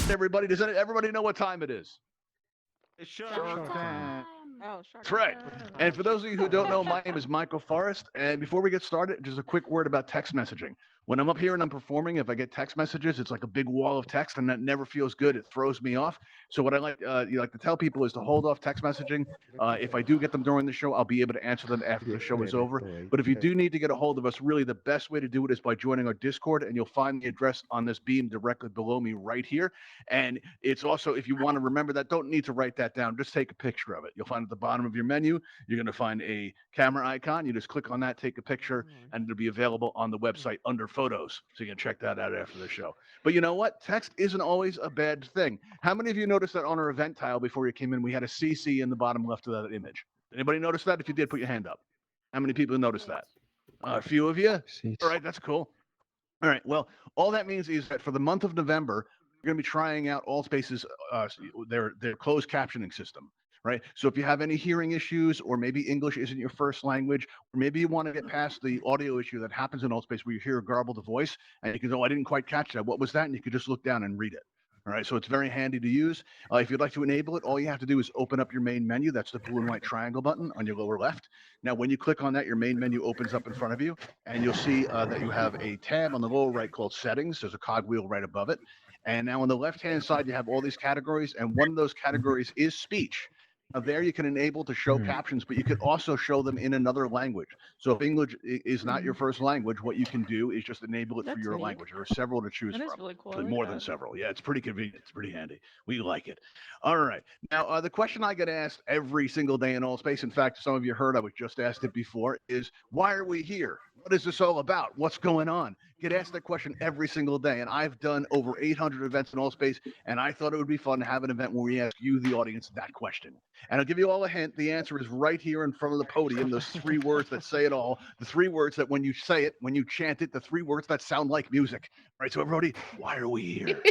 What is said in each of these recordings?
Everybody, does everybody know what time it is? It's Showtime. Oh, That's Sharky. right. And for those of you who don't know, my name is Michael Forrest. And before we get started, just a quick word about text messaging. When I'm up here and I'm performing, if I get text messages, it's like a big wall of text, and that never feels good. It throws me off. So what I like to tell people is to hold off text messaging. If I do get them during the show, I'll be able to answer them after the show is over. But if you do need to get a hold of us, really the best way to do it is by joining our Discord, and you'll find the address on this beam directly below me right here. And it's also, if you want to remember that, don't need to write that down. Just take a picture of it. You'll find at the bottom of your menu, you're going to find a camera icon. You just click on that, take a picture, and it'll be available on the website under photos. So you can check that out after the show. But you know what? Text isn't always a bad thing. How many of you noticed that on our event tile before you came in, we had a CC in the bottom left of that image? Anybody notice that? If you did, put your hand up. How many people noticed that? A few of you? All right, that's cool. All right. Well, all that means is that for the month of November, we're going to be trying out Allspace's their closed captioning system. Right. So if you have any hearing issues, or maybe English isn't your first language, or maybe you want to get past the audio issue that happens in Allspace where you hear a garbled voice and you can go, I didn't quite catch that. What was that? And you can just look down and read it. All right, so it's very handy to use. If you'd like to enable it, all you have to do is open up your main menu. That's the blue and white triangle button on your lower left. Now, when you click on that, your main menu opens up in front of you, and you'll see that you have a tab on the lower right called Settings. There's a cogwheel right above it. And now on the left-hand side, you have all these categories, and one of those categories is speech. Now, there you can enable to show captions, but you could also show them in another language. So if English is not your first language, what you can do is just enable it for That's your neat. language. There are several to choose That is from. really cool. I Actually, like more than that. several. Yeah, it's pretty convenient. It's pretty handy. We like it. All right. Now, the question I get asked every single day in Allspace, in fact, some of you heard I was just asked it before, is why are we here? What is this all about? What's going on? Get asked that question every single day. And I've done over 800 events in Allspace, and I thought it would be fun to have an event where we ask you, the audience, that question. And I'll give you all a hint. The answer is right here in front of the podium. Those three words that say it all. The three words that when you say it, when you chant it, the three words that sound like music. All right, so everybody, why are we here?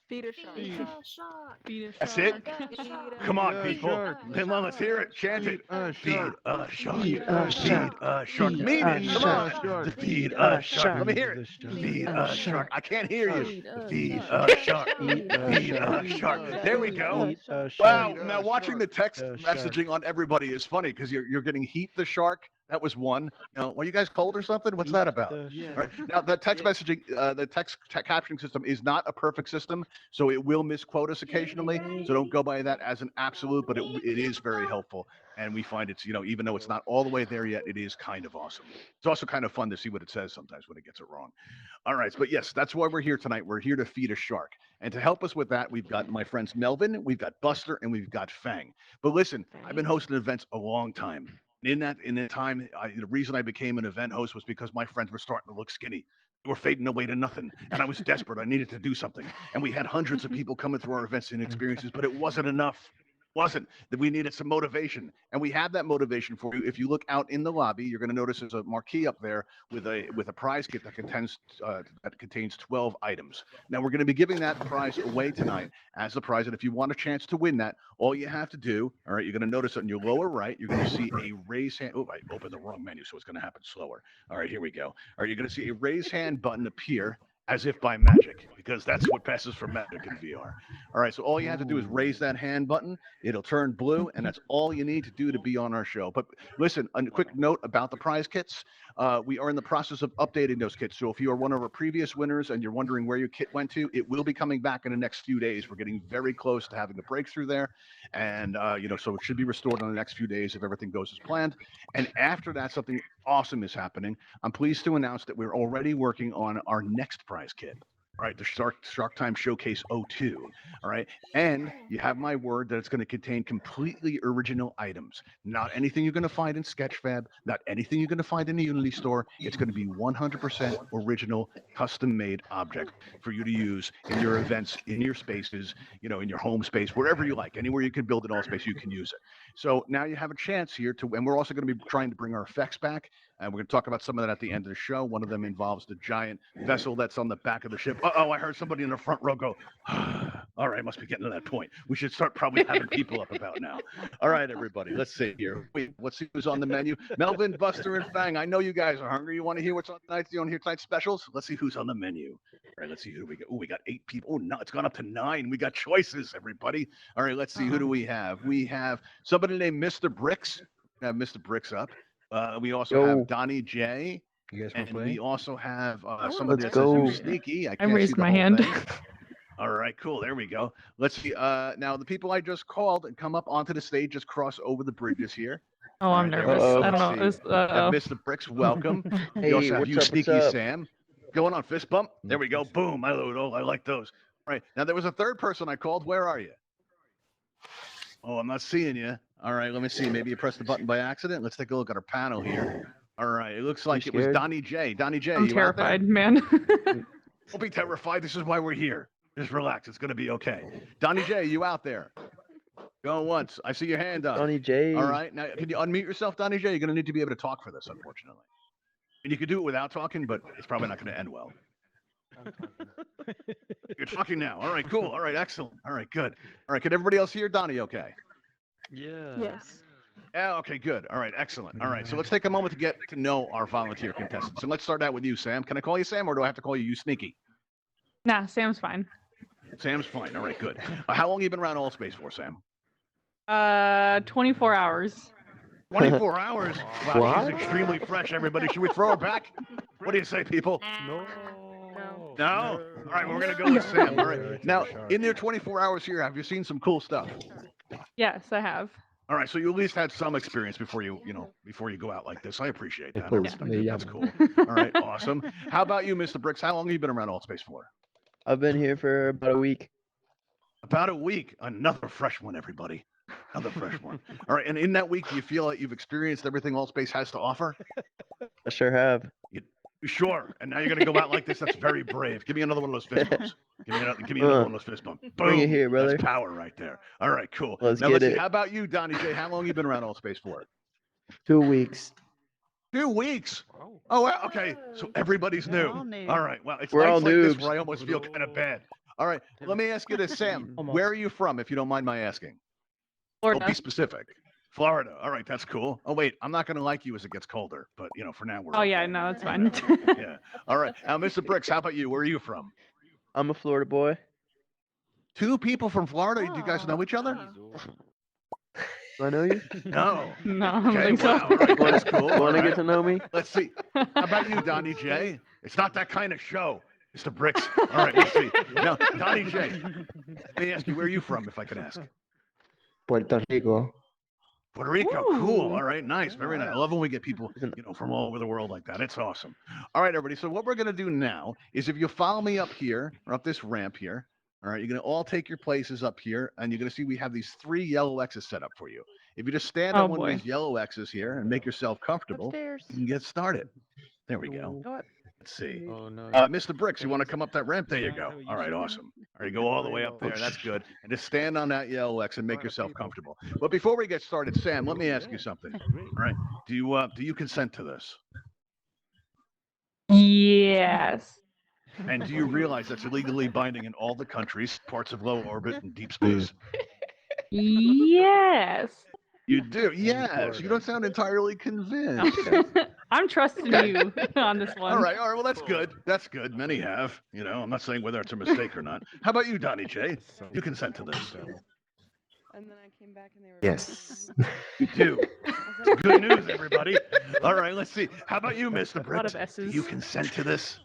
Feed a shark. Feed a shark. Feed a That's shark. it? Feed a Come on, shark. people. Come on, let's hear it. Chant it. Feed a shark. Feed a Feed a shark. Feed Mean a it. Come shark. on. Feed a shark. Let me hear it. Feed a shark. I can't hear you. Feed a shark. Feed a shark. There we go. Wow. Now watching the text messaging on everybody is funny because you're getting Heat the Shark. That was one. Are you guys cold or something? What's that about? All right. Now the text messaging, the text captioning system is not a perfect system, so it will misquote us occasionally. So don't go by that as an absolute, but it is very helpful. And we find it's, even though it's not all the way there yet, it is kind of awesome. It's also kind of fun to see what it says sometimes when it gets it wrong. All right, but yes, that's why we're here tonight. We're here to feed a shark. And to help us with that, we've got my friends Melvin, we've got Buster, and we've got Fang. But listen, I've been hosting events a long time. In that time, the reason I became an event host was because my friends were starting to look skinny. They were fading away to nothing, and I was desperate. I needed to do something, and we had hundreds of people coming through our events and experiences, but it wasn't enough. Wasn't that we needed some motivation, and we have that motivation for you. If you look out in the lobby, you're going to notice there's a marquee up there with a prize kit that contains 12 items. Now we're going to be giving that prize away tonight as a prize, and if you want a chance to win that, all you have to do, all right, you're going to notice on your lower right, you're going to see a raise hand. Oh, I opened the wrong menu, so it's going to happen slower. All right, here we go. All right, you're going to see a raise hand button appear as if by magic, because that's what passes for magic in VR. All right, so all you have to do is raise that hand button. It'll turn blue, and that's all you need to do to be on our show. But listen, a quick note about the prize kits. We are in the process of updating those kits. So if you are one of our previous winners and you're wondering where your kit went to, it will be coming back in the next few days. We're getting very close to having a breakthrough there. And, so it should be restored in the next few days if everything goes as planned. And after that, something awesome is happening. I'm pleased to announce that we're already working on our next prize kit. All right, the Shark Time Showcase '02. All right, and you have my word that it's going to contain completely original items. Not anything you're going to find in Sketchfab, not anything you're going to find in the Unity store. It's going to be 100% original, custom-made object for you to use in your events, in your spaces, in your home space, wherever you like. Anywhere you can build an all space, you can use it. So now you have a chance here and we're also going to be trying to bring our effects back. And we're going to talk about some of that at the end of the show. One of them involves the giant vessel that's on the back of the ship. Uh-oh, I heard somebody in the front row go, all right, must be getting to that point. We should start probably having people up about now. All right, everybody, let's see here. Let's see who's on the menu. Melvin, Buster, and Fang, I know you guys are hungry. You want to hear what's on tonight's, tonight's specials? Let's see who's on the menu. right, let's see who do we got. Oh, we got 8 people. Oh, no, it's gone up to 9. We got choices, everybody. All right, let's see. Who do we have? We have somebody named Mr. Bricks. We have Mr. Bricks up. We also have Donnie J. You guys want to And play? we also have Let's somebody that go. says sneaky. I I can't see raised the my whole hand. thing. All right, cool. There we go. Let's see. Now the people I just called and come up onto the stage, just cross over the bridges here. Oh, I'm All right, there we nervous. go. I don't know. Let's see. Have Mr. Bricks, welcome. Hey, We also have what's you, up, Sneaky what's up? Sam. Going on fist bump. There we go. Boom. I like those. All right. Now there was a third person I called. Where are you? Oh, I'm not seeing you. All right. Let me see. Maybe you pressed the button by accident. Let's take a look at our panel here. All right. It looks like it was scared? Donnie J. Donnie J. I'm you out there? terrified, man. Don't be terrified. This is why we're here. Just relax. It's going to be okay. Donnie J, you out there? Going once. I see your hand up. Donnie J. All right. Now, can you unmute yourself, Donnie J? You're going to need to be able to talk for this, unfortunately. And you could do it without talking, but it's probably not going to end well. You're talking now. All right, cool. All right, excellent. All right, good. All right, can everybody else hear Donnie okay? Yes. Yeah, okay, good. All right, excellent. All right, so let's take a moment to get to know our volunteer contestants. And let's start out with you, Sam. Can I call you Sam, or do I have to call you Sneaky? Nah, Sam's fine. Sam's fine. All right, good. How long have you been around Allspace for, Sam? 24 hours. 24 hours? Wow, What? she's extremely fresh, everybody. Should we throw her back? What do you say, people? No. No? All right, we're going to go with Sam. All right. Now, in their 24 hours here, have you seen some cool stuff? Yes, I have. All right, so you at least had some experience before you go out like this. I appreciate that. I Yeah. respect it. That's cool. All right, awesome. How about you, Mr. Bricks? How long have you been around Allspace for? I've been here for about a week. About a week. Another fresh one, everybody. Another fresh one. All right, and in that week, do you feel like you've experienced everything Allspace has to offer? I sure have. Sure. And now you're going to go out like this? That's very brave. Give me another one of those fist bumps. Give me another one of those fist bumps. Boom. Bring it here, brother. That's power right there. All right, cool. Let's Now get let's see. it. How about you, Donnie J? How long you been around Allspace for? 2 weeks. 2 weeks. Oh, well, okay. So everybody's new. all new. All right. Well, it's We're all nights like this noobs. where I almost feel kind of bad. All right. Let me ask you this, Sam. Almost. Where are you from, if you don't mind my asking? Florida. Don't be specific. Florida. All right. That's cool. Oh, wait. I'm not going to like you as it gets colder. But, for now, we're Oh, okay. yeah, no, it's fine. Yeah. All right. Now, Mr. Bricks, how about you? Where are you from? I'm a Florida boy. 2 people from Florida? Do you guys know each other? Do I know you? No. No, I don't Okay. think so. Wow. All right. That's cool. All Want to right. get to know me? Let's see. How about you, Donnie J? It's not that kind of show, Mr. Bricks. All right, let's see. Now, Donnie J, let me ask you, where are you from, if I could ask? Puerto Rico. Puerto Rico. Cool. Ooh. All right, nice. Very nice. I love when we get people, from all over the world like that. It's awesome. All right, everybody. So what we're going to do now is if you follow me up here, or up this ramp here, all right, you're going to all take your places up here, and you're going to see we have these 3 yellow X's set up for you. If you just stand Oh, on one boy. of these yellow X's here and make yourself comfortable, Upstairs. you can get started. There we go. Let's see. Oh no. Mr. Bricks, you want to come up that ramp? There you go. All right, awesome. All right, go all the way up there. That's good. And just stand on that yellow X and make yourself comfortable. But before we get started, Sam, let me ask you something. All right, do you consent to this? Yes. And do you realize that's illegally binding in all the countries, parts of low orbit and deep space? Yes. You do? Yes. You don't sound entirely convinced. I'm trusting Okay. you on this one. All right. Well, that's good. That's good. Many have. I'm not saying whether it's a mistake or not. How about you, Donnie J? You consent to this? And then I came back and they were. Yes. You do. Good news, everybody. All right, let's see. How about you, Mr. A lot Bricks? of S's. Do you consent to this?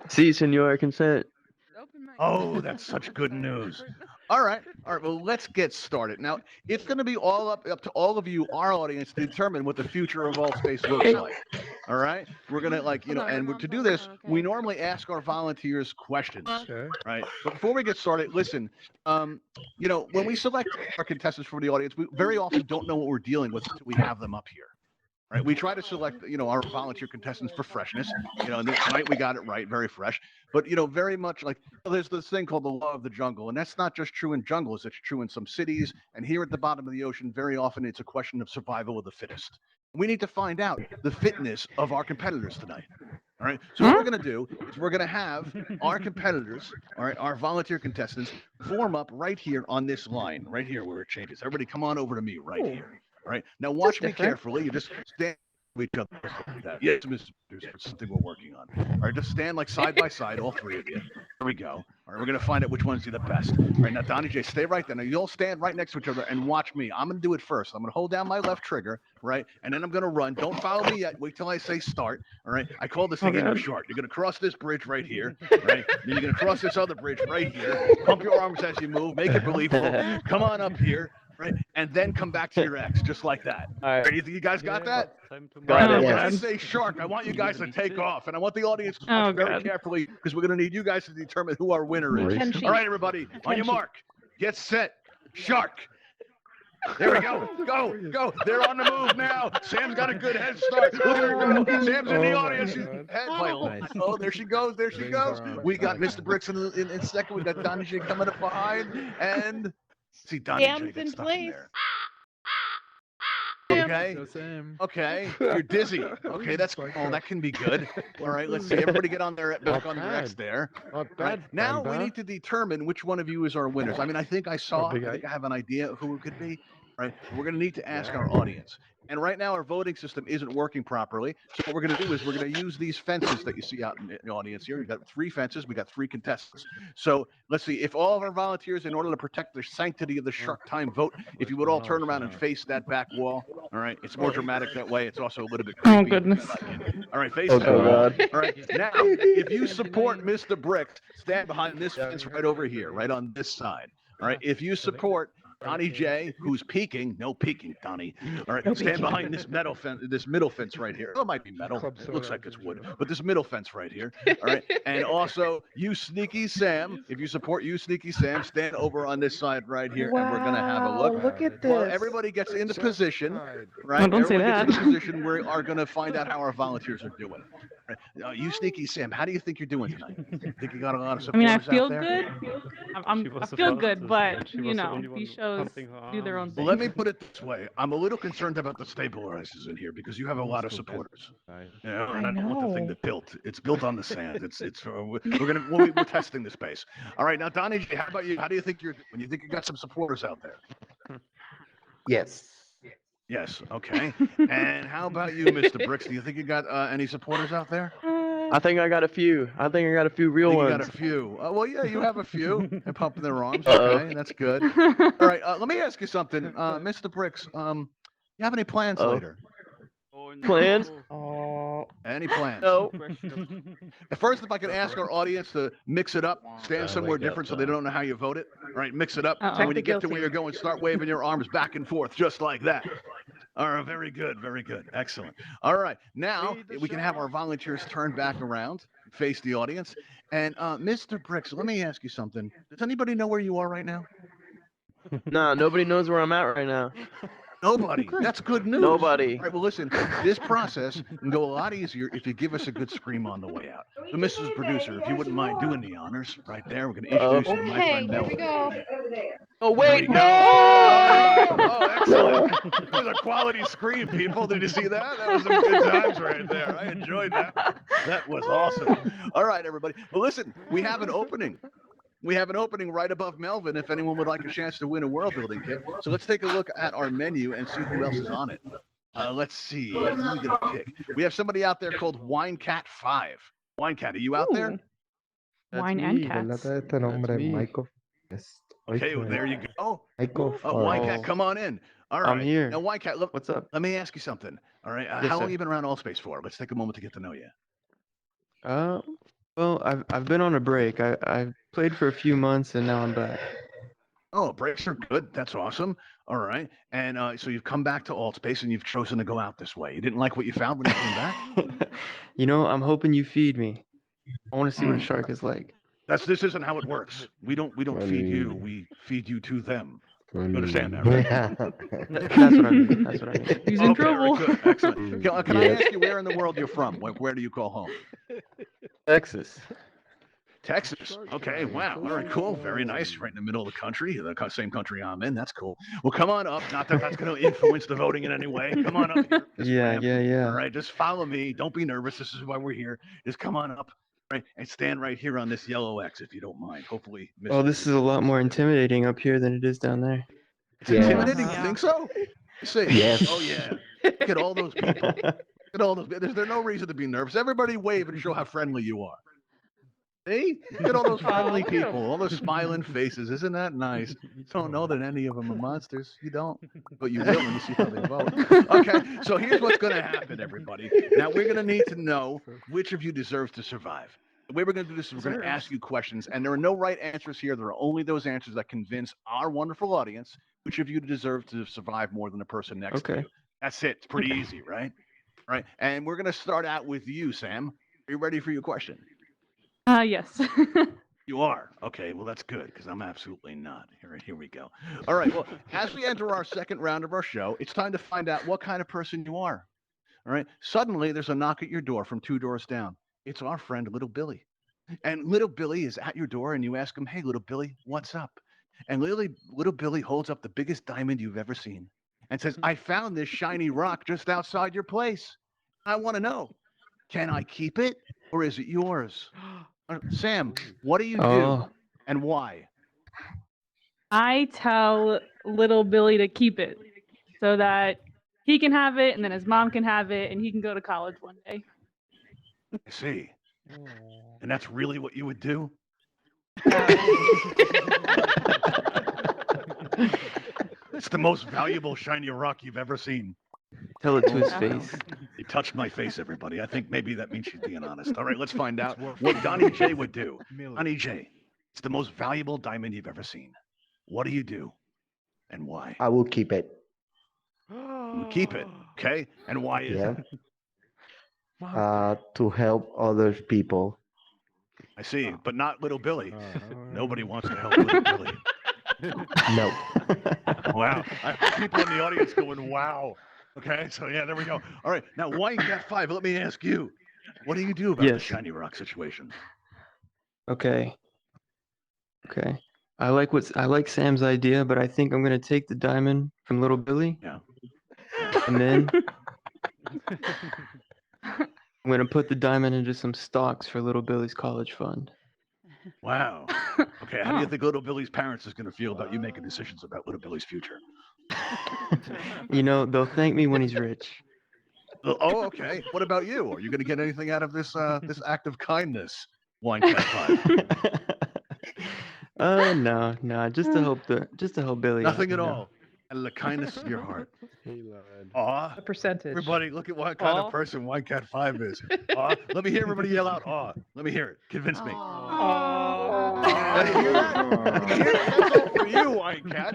Si, senor, consent. Oh, that's such good news. All right. Well, let's get started. Now, it's going to be all up to all of you, our audience, to determine what the future of Allspace looks like. All right. We're going to to do this, we normally ask our volunteers questions. Okay. Right. But before we get started, listen, when we select our contestants for the audience, we very often don't know what we're dealing with until we have them up here. Right. We try to select, our volunteer contestants for freshness. And tonight we got it right, very fresh. But very much like there's this thing called the law of the jungle, and that's not just true in jungles. It's true in some cities, and here at the bottom of the ocean, very often it's a question of survival of the fittest. We need to find out the fitness of our competitors tonight. All right. So what we're going to do is we're going to have our competitors, all right, our volunteer contestants, form up right here on this line, right here where it changes. Everybody, come on over to me right here. All right. Now watch me different. carefully. You just stand each other. Yes, Mr. Producer, it's something we're working on. All right, just stand like side by side, all three of you. Here we go. All right, we're gonna find out which one's the best. All right, now Donnie J, stay right there. Now you all stand right next to each other and watch me. I'm gonna do it first. I'm gonna hold down my left trigger, right, and then I'm gonna run. Don't follow me yet. Wait till I say start. All right. I call this thing in short. You're gonna cross this bridge right here, right? Then you're gonna cross this other bridge right here. Pump your arms as you move. Make it believable. Come on up here. Right, and then come back to your X, just like that. All right. You think you guys got that? Got it. When I Yes. say shark, I want you guys to take off, and I want the audience to Oh, watch very God. carefully because we're going to need you guys to determine who our winner is. Kenshi. All right, everybody, on your mark, get set, shark. There we go. Go. They're on the move now. Sam's got a good head start. Look at her go. Sam's in the audience. She's head play. Oh, there she goes. We got Mr. Bricks in second. We got Donnie J coming up behind, and see Donnie J Sam's gets in stuck in place. there. Okay, you're dizzy. Okay, that's cool. That can be good. All right, let's see. Everybody get on their back on their X there. Right. Now we need to determine which one of you is our winners. I mean, I think I have an idea of who it could be. Right. We're going to need to ask our audience. And right now our voting system isn't working properly. So what we're going to do is we're going to use these fences that you see out in the audience here. We've got 3 fences. We got 3 contestants. So let's see if all of our volunteers, in order to protect the sanctity of the Shark Time vote, if you would all turn around and face that back wall. All right. It's more dramatic that way. It's also a little bit creepy. Oh, goodness. All right. Face Oh, that wall. God. All right. Now, if you support Mr. Bricks, stand behind this fence right over here, right on this side. All right. If you support Donnie J, who's peeking, no peeking, Donnie. All right, stand behind this middle fence right here. Oh, it might be metal. It looks like it's wood, but this middle fence right here. All right, and also you, Sneaky Sam. If you support you, Sneaky Sam, stand over on this side right here, and we're gonna have a look. Look at this. Well, everybody gets into position, right? Oh, don't say Everybody gets that. into position. We are gonna find out how our volunteers are doing. Right. You, Sneaky Sam, how do you think you're doing tonight? Think you got a lot of I mean, supporters I feel out there? good. I feel good, but you know, these shows do their own Well, thing. let me put it this way. I'm a little concerned about the stabilizers in here because you have a lot of supporters. You know, and I don't want the thing that built. It's built on the sand. We're testing the space. All right, now Donnie J, how about you? How do you think you're doing? You think you got some supporters out there? Yes. Yes. Okay. And how about you, Mr. Bricks? Do you think you got any supporters out there? I think I got a few. I think I got a few real You ones. got a few. Well, yeah, you have a few. And pumping their arms. Uh-oh. Okay, that's good. All right. Let me ask you something, Mr. Bricks. You have any plans later? Plans? Any plans? No. First, if I could ask our audience to mix it up, stand somewhere different so they don't know how you vote it. All right, mix it up. Uh-oh. So when you get to where you're going, start waving your arms back and forth just like that. All right, very good, excellent. All right, now we can have our volunteers turn back around, face the audience. And Mr. Bricks, let me ask you something. Does anybody know where you are right now? Nah, nobody knows where I'm at right now. Nobody. That's good news. Nobody. All right, well, listen, this process can go a lot easier if you give us a good scream on the way out. So, Mrs. Producer, if you wouldn't mind doing the honors right there, we're going to introduce you to my Okay, friend here we Melvin. go. Oh, wait, There no! you go. Oh, excellent. That was a quality scream, people. Did you see that? That was some good times right there. I enjoyed that. That was awesome. All right, everybody. Well, listen, we have an opening. We have an opening right above Melvin if anyone would like a chance to win a world building kit. So let's take a look at our menu and see who else is on it. Let's see. Who are we going to pick? We have somebody out there called WineCat5. WineCat, are you out there? Wine and cats. Okay, well, there you go. Michael WineCat, come on in. All right. I'm here. Now, WineCat, look, What's up? let me ask you something. All right. Yes, how long sir. you been around Allspace for? Let's take a moment to get to know you. Well, I've been on a break. I played for a few months and now I'm back. Oh, breaks are good. That's awesome. All right. And so you've come back to Altspace and you've chosen to go out this way. You didn't like what you found when you came back? You know, I'm hoping you feed me. I want to see what a shark is like. This isn't how it works. We don't feed you. We feed you to them. You understand that, right? That's what I mean. That's what I mean. He's in Okay, very trouble. good. Excellent. Can I ask you where in the world you're from? Where do you call home? Texas. Texas. Okay. Wow. All right. Cool. Very nice. Right in the middle of the country, the same country I'm in. That's cool. Well, come on up. Not that that's going to influence the voting in any way. Come on up here. Miss Yeah, Ram. yeah. All right. Just follow me. Don't be nervous. This is why we're here. Just come on up. Right. And stand right here on this yellow X if you don't mind. Hopefully. Oh, this is a lot more intimidating up here than it is down there. It's intimidating. You think so? See. Yes. Oh yeah. Look at all those people. Look at all those. There's no reason to be nervous. Everybody wave and show how friendly you are. See? Look at all those friendly people, all those smiling faces. Isn't that nice? You don't know that any of them are monsters. You don't. But you will when you see how they vote. Okay, so here's what's going to happen, everybody. Now, we're going to need to know which of you deserves to survive. The way we're going to do this is we're going to ask you questions, and there are no right answers here. There are only those answers that convince our wonderful audience which of you deserve to survive more than the person next to you. That's it. It's pretty easy, right? Right. And we're going to start out with you, Sam. Are you ready for your question? Yes. You are? Okay, well, that's good, because I'm absolutely not. Here we go. All right, well, as we enter our second round of our show, it's time to find out what kind of person you are. All right, suddenly there's a knock at your door from 2 doors down. It's our friend, Little Billy. And Little Billy is at your door, and you ask him, hey, Little Billy, what's up? And Little Billy holds up the biggest diamond you've ever seen and says, I found this shiny rock just outside your place. I want to know, can I keep it, or is it yours? Sam, what do you do and why? I tell little Billy to keep it so that he can have it and then his mom can have it and he can go to college one day. I see. And that's really what you would do? It's the most valuable shiny rock you've ever seen. Tell it to his face. He touched my face, everybody. I think maybe that means she's being honest. All right, let's find out what Donnie J would do. Donnie J, it's the most valuable diamond you've ever seen. What do you do and why? I will keep it. You keep it, okay? And why is it? To help other people. I see, but not Little Billy. Nobody wants to help Little Billy. No. Wow. People in the audience going, wow. Okay, so yeah, there we go. All right, now Wine Cat 5, let me ask you, what do you do about the shiny rock situation? Okay. I like Sam's idea, but I think I'm gonna take the diamond from Little Billy. Yeah. And then I'm gonna put the diamond into some stocks for Little Billy's college fund. Wow. Okay, how do you think Little Billy's parents is gonna feel about you making decisions about Little Billy's future? You know, they'll thank me when he's rich. Oh, okay. What about you? Are you going to get anything out of this this act of kindness, Wine Cat 5? No, just to help Billy. Nothing at all. And the kindness of your heart. Aw. A percentage. Everybody, look at what kind of person Wine Cat 5 is. Aw. Let me hear everybody yell out, aw. Let me hear it. Convince me. Did you hear that? Did you hear that? That's all for you, Wine Cat.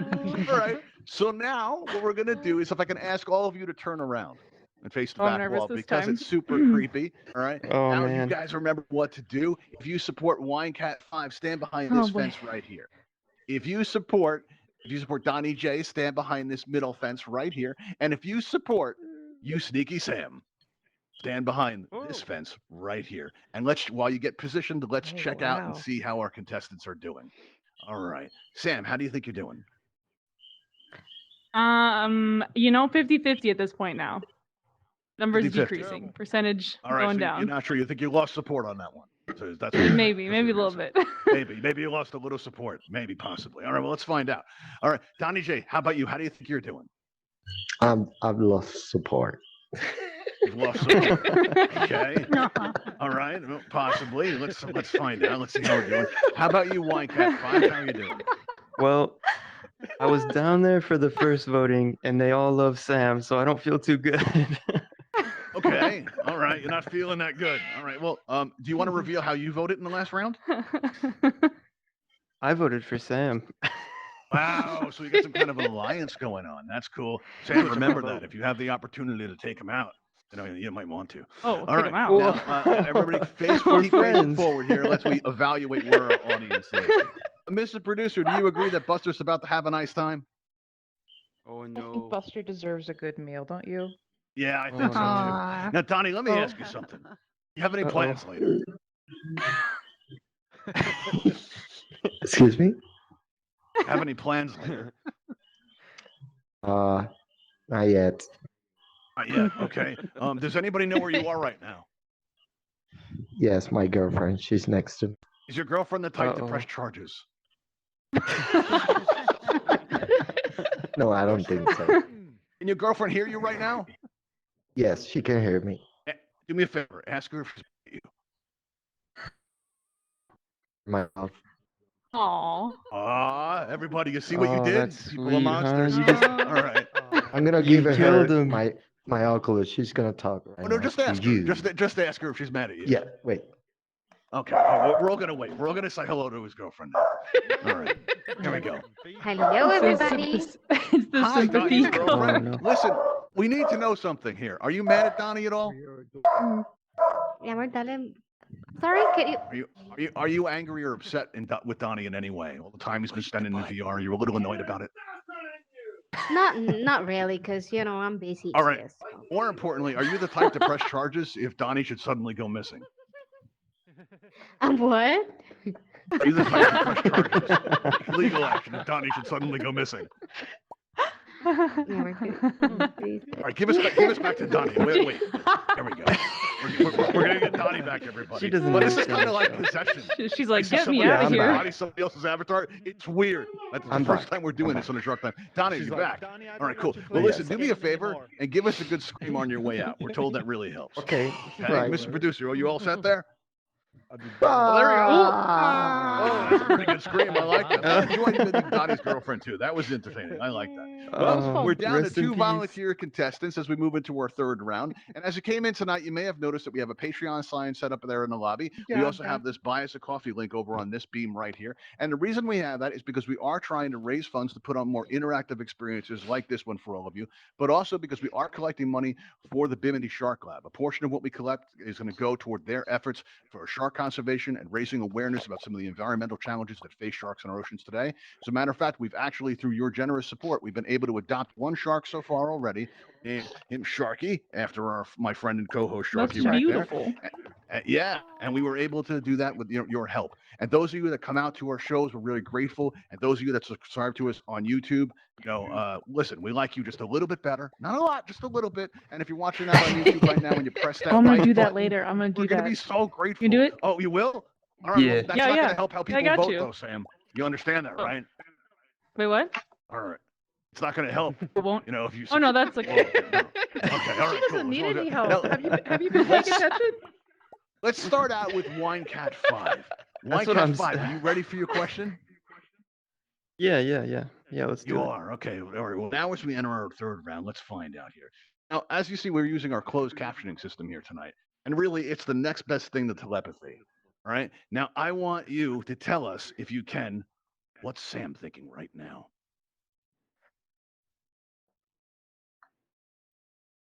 All right. So now what we're going to do is if I can ask all of you to turn around and face the back wall because it's super creepy. All right. Now you guys remember what to do. If you support Wine Cat 5, stand behind this fence right here. If you support Donnie J, stand behind this middle fence right here. And if you support you Sneaky Sam, stand behind this fence right here. And while you get positioned, let's check out and see how our contestants are doing. All right. Sam, how do you think you're doing? 50-50 at this point now. Numbers 50-50. decreasing, percentage going down. You're not sure. You think you lost support on that one. So that's maybe a little bit. maybe you lost a little support. Maybe, possibly. All right, well, let's find out. All right, Donnie J, how about you? How do you think you're doing? I've lost support. You've lost support. Okay. All right, well, possibly. Let's find out. Let's see how we're doing. How about you, Wine Cat 5? How are you doing? Well, I was down there for the first voting, and they all love Sam, so I don't feel too good. Okay. All right. You're not feeling that good. All right. Well, do you want to reveal how you voted in the last round? I voted for Sam. Wow. So you got some kind of an alliance going on. That's cool. Sam, remember that. If you have the opportunity to take him out, you might want to. Oh, all right. Him out. Now, everybody keep facing forward here. Let's evaluate where our audience is. Mr. Producer, do you agree that Buster's about to have a nice time? Oh, I think Buster deserves a good meal, don't you? Yeah, I think so too. Now, Donnie, let me ask you something. You have any plans later? Excuse me? Have any plans later? Not yet. Not yet. Okay. Does anybody know where you are right now? Yes, my girlfriend. She's next to me. Is your girlfriend the type to press charges? No, I don't think so. Can your girlfriend hear you right now? Yes, she can hear me. Do me a favor. Ask her if she's mad at you. My mouth. Aw. Everybody, you see what you Oh, did? that's People are sweet, huh? monsters. You just- All right. I'm gonna You give her killed him. my Oculus. She's gonna talk right Oh, no, now just to ask her. you. Just ask her if she's mad at you. Yeah, wait. Okay. We're all gonna wait. We're all gonna say hello to his girlfriend now. All right. Here we go. Hello, everybody. It's the Hi, sympathy Donnie's call. girlfriend. Oh, no. Listen, we need to know something here. Are you mad at Donnie at all? Mi amor, dale. Sorry, can you? Are you angry or upset with Donnie in any way? All the time he's been spending in VR, you're a little annoyed about it. Not really, because I'm busy. All right. Here, so. More importantly, are you the type to press charges if Donnie should suddenly go missing? What? Are you the type to press charges? Legal action if Donnie should suddenly go missing. Mi amor, please. All right, give us back to Donnie. Wait. There we go. We're gonna get Donnie back, everybody. She doesn't But this is understand kind of like the possession. She's like, See get me somebody out of else's here. body, somebody else's avatar. It's weird. That's the I'm first back. time we're doing I'm this on a Shark Time. Donnie, She's you're like, back. "Donnie, I All don't right, know cool. what you Well, play listen, yet. do me a Say favor more." and give us a good scream on your way out. We're told that really helps. Okay. Okay, Right. Mr. Producer, are you all set there? I'll be Oh, there you go. Ah. Oh, that's a pretty good scream. I like that. I enjoyed meeting Donnie's girlfriend too. That was entertaining. I like that. Well, we're down to rest in 2 peace. volunteer contestants as we move into our 3rd round. And as you came in tonight, you may have noticed that we have a Patreon sign set up there in the lobby. We also have this Buy Us a Coffee link over on this beam right here. And the reason we have that is because we are trying to raise funds to put on more interactive experiences like this one for all of you, but also because we are collecting money for the Bimini Shark Lab. A portion of what we collect is going to go toward their efforts for shark conservation and raising awareness about some of the environmental challenges that face sharks in our oceans today. As a matter of fact, we've actually, through your generous support, we've been able to adopt 1 shark so far already, named him Sharky, after my friend and co-host Sharky That's right beautiful. there. Yeah, and we were able to do that with your help. And those of you that come out to our shows, we're really grateful. And those of you that subscribe to us on YouTube, listen, we like you just a little bit better. Not a lot, just a little bit. And if you're watching that on YouTube right now and you press that I'm gonna like do that button, later. I'm gonna do we're that. going to be so grateful. You do it? Oh, you will? All right, Yeah. well, that's Yeah, not yeah. going to help how people got vote, you. though, Sam. You understand that, right? Wait, what? All right. It's not going to help, It won't. if you... Oh no, that's okay. Okay, all right, She cool. doesn't need So, any help. now, Have you been paying attention? let's start out with Winecat 5. That's what Winecat I'm 5, st- are you ready for your question? Yeah, let's do You it. are. Okay. All right. Well, now as we enter our 3rd round, let's find out here. Now, as you see, we're using our closed captioning system here tonight. And really, it's the next best thing to telepathy. All right. Now, I want you to tell us, if you can, what's Sam thinking right now?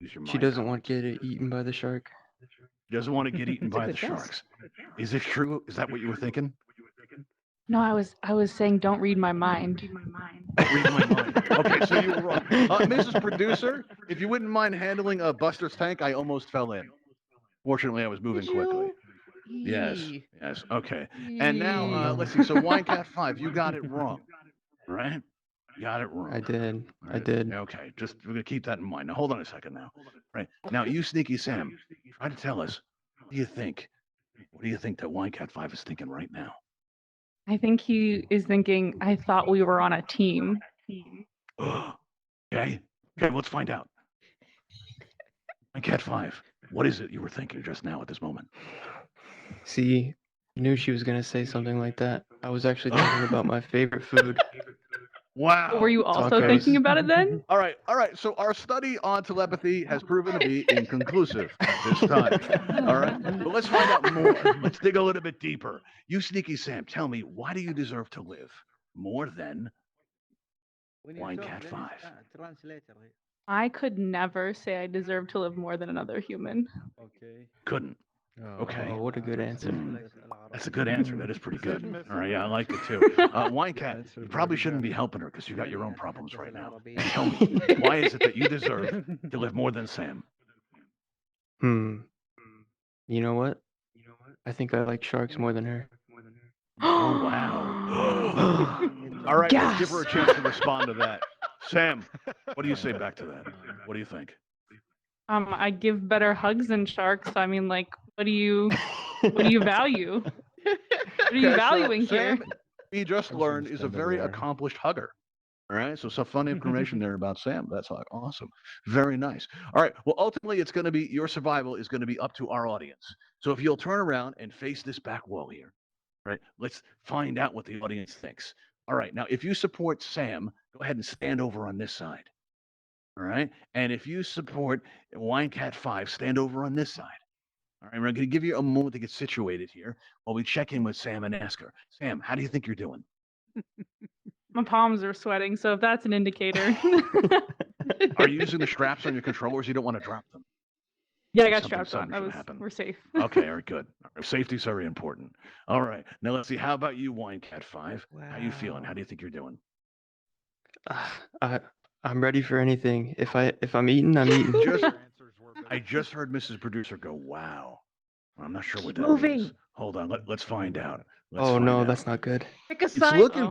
Use your She mind doesn't now. want to get eaten by the shark. She doesn't want to get eaten That's a by the good guess. sharks. Is this true? Is that what you were thinking? No, I was saying don't read my mind. Read my mind. Okay, so you were wrong. Mrs. Producer, if you wouldn't mind handling Buster's tank, I almost fell in. Fortunately, I was moving quickly. Yes. Okay. And now, let's see. So, Winecat 5, you got it wrong. Right? You got it wrong. I did. I Right. did. Okay. Just, we're going to keep that in mind. Now, hold on a second now. Right. Now, you Sneaky Sam, try to tell us, what do you think? What do you think that Winecat 5 is thinking right now? I think he is thinking, I thought we were on a team. Okay. Let's find out. Cat 5, what is it you were thinking just now at this moment? See, I knew she was gonna say something like that. I was actually thinking about my favorite food. Wow. Were you also Tacos. thinking about it then? All right. So our study on telepathy has proven to be inconclusive this time. All right. But let's find out more. Let's dig a little bit deeper. You Sneaky Sam, tell me, why do you deserve to live more than Winecat 5? I could never say I deserve to live more than another human. Couldn't. Okay. Oh, what a good answer. That's a good answer. That is pretty good. All right. Yeah, I like it too. Winecat, you probably shouldn't be helping her because you got your own problems right now. And tell me, why is it that you deserve to live more than Sam? You know what? I think I like sharks more than her. Oh, wow. All right, let's give her a chance to respond to that. Sam, what do you say back to that? What do you think? I give better hugs than sharks. I mean, like, what do you value? What are you Okay, so valuing here? Sam, we just learned, is a very accomplished hugger. All right, so some fun information there about Sam. That's like awesome. Very nice. All right, well, ultimately, it's going to be your survival is going to be up to our audience. So if you'll turn around and face this back wall here, right? Let's find out what the audience thinks. All right, now if you support Sam, go ahead and stand over on this side. All right, and if you support Winecat 5, stand over on this side. All right, we're going to give you a moment to get situated here while we check in with Sam and ask her. Sam, how do you think you're doing? My palms are sweating, so if that's an indicator. Are you using the straps on your controllers? You don't want to drop them. Yeah, I got Something strapped on. should happen. We're safe. Okay, very good. Safety's very important. All right, now let's see. How about you, Winecat 5? How you feeling? How do you think you're doing? I'm ready for anything. If I'm eating, I'm eating. I just heard Mrs. Producer go, "Wow." I'm not sure what that moving. means. Hold on, let's find out. Oh no, that's not good. Pick a It's side. looking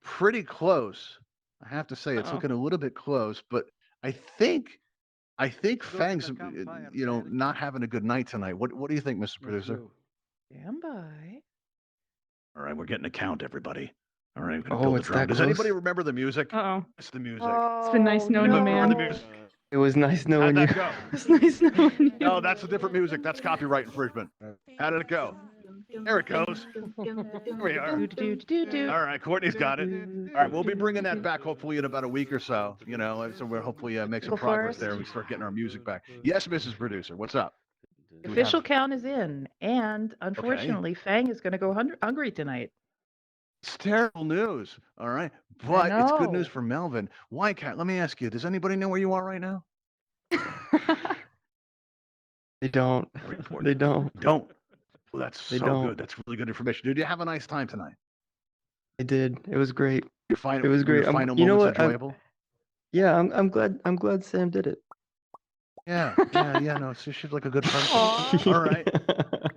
pretty close. I have to say, it's Uh-oh. looking a little bit close, but I think Fang's not having a good night tonight. What do you think, Mr. Producer? Stand by. All right, we're getting a count, everybody. All right, we're gonna Oh, build the it's drum. that Does close? anybody remember the music? Uh-oh. It's the music. It's been nice knowing you, Anybody man. remember the music? It was nice How'd knowing you. that go? It's nice knowing you. No, that's a different music. That's copyright infringement. How did it go? There it goes. Here we are. Do. All right, Courtney's got it. All right, we'll be bringing that back hopefully in about a week or so. So we'll hopefully make some Go progress first. there. We start getting our music back. Yes, Mrs. Producer, what's up? The official count is in, and unfortunately, Fang is going to go hungry tonight. It's terrible news. All right, but it's good news know. for Melvin. Cat, let me ask you, does anybody know where you are right now? They don't. Very important. They don't. Don't. Well, that's They so don't. good. That's really good information. Did you have a nice time tonight? I did. It was great. Your final, It was great. Your final You know moments what? enjoyable? Yeah, I'm glad Sam did it. Yeah. No, she's like a good person. All right.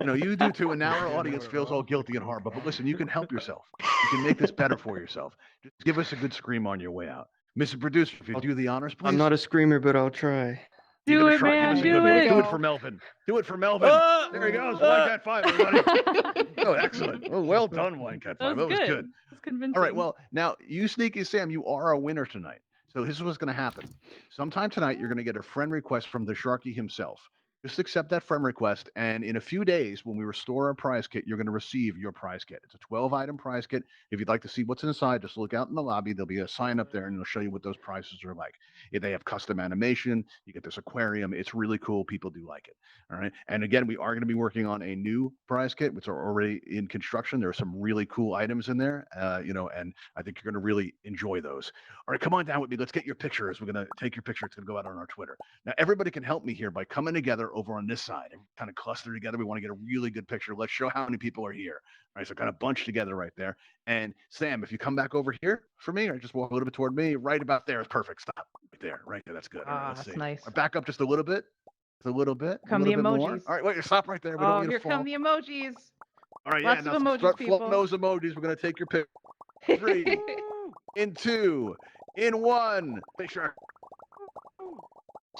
You do too, and now our audience feels all guilty and horrible. But listen, you can help yourself. You can make this better for yourself. Just give us a good scream on your way out. Mr. Producer, if you do the honors, please. I'm not a screamer, but I'll try. Do it, man. Do it. Do it for Melvin. Do it for Melvin. There he goes. Winecat 5, everybody. Oh, excellent. Oh, well done, Winecat 5. That was good. That's convincing. All right. Well, now you, Sneaky Sam, you are a winner tonight. So this is what's going to happen. Sometime tonight, you're going to get a friend request from the Sharky himself. Just accept that friend request, and in a few days, when we restore our prize kit, you're going to receive your prize kit. It's a 12-item prize kit. If you'd like to see what's inside, just look out in the lobby. There'll be a sign up there, and it'll show you what those prizes are like. If they have custom animation, you get this aquarium. It's really cool. People do like it. All right. And again, we are going to be working on a new prize kit, which are already in construction. There are some really cool items in there, and I think you're going to really enjoy those. All right, come on down with me. Let's get your pictures. We're going to take your picture. It's going to go out on our Twitter. Now, everybody can help me here by coming together over on this side and kind of cluster together. We want to get a really good picture. Let's show how many people are here. All right, so kind of bunch together right there. And Sam, if you come back over here for me, or just walk a little bit toward me, right about there is perfect. Stop right there, right there. That's good. All right, let's That's see. nice. All right, back up just a little bit. Just a little bit. Come a the little bit more. emojis. All right, wait, stop right there. We don't Oh, want you here to fall. come the emojis. All right, Lots yeah. of Now emojis, start people. floating those emojis. We're going to take your picture. 3, in 2, in 1. Say shark.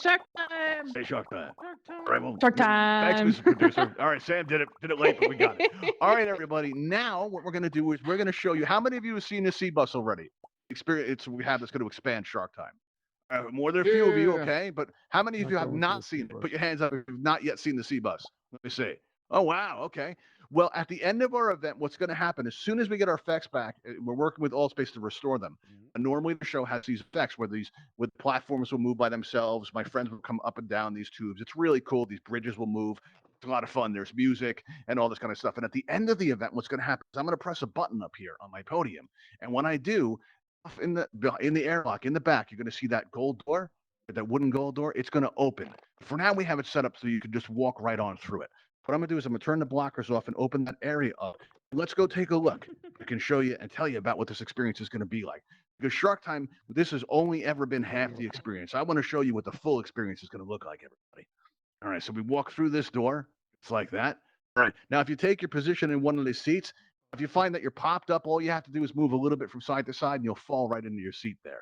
Shark time. Say shark time. All right, well, Shark time. Thanks, Mr. Producer. All right, Sam did it late, but we got it. All right, everybody. Now what we're going to do is we're going to show you how many of you have seen the sea bus already. Experience we have that's going to expand Shark Time. More than a few of you, okay? But how many of you have not seen it? Put your hands up if you've not yet seen the sea bus. Let me see. Oh, wow. Okay. Well, at the end of our event, what's going to happen as soon as we get our effects back, we're working with Allspace to restore them. And normally the show has these effects where with platforms will move by themselves. My friends will come up and down these tubes. It's really cool. These bridges will move. It's a lot of fun. There's music and all this kind of stuff. And at the end of the event, what's going to happen is I'm going to press a button up here on my podium. And when I do, in the airlock in the back, you're going to see that gold door, that wooden gold door. It's going to open. For now, we have it set up so you can just walk right on through it. What I'm going to do is I'm going to turn the blockers off and open that area up. Let's go take a look. I can show you and tell you about what this experience is going to be like. Because Shark Time, this has only ever been half the experience. I want to show you what the full experience is going to look like, everybody. All right, so we walk through this door. It's like that. All right, now if you take your position in one of the seats, if you find that you're popped up, all you have to do is move a little bit from side to side, and you'll fall right into your seat there.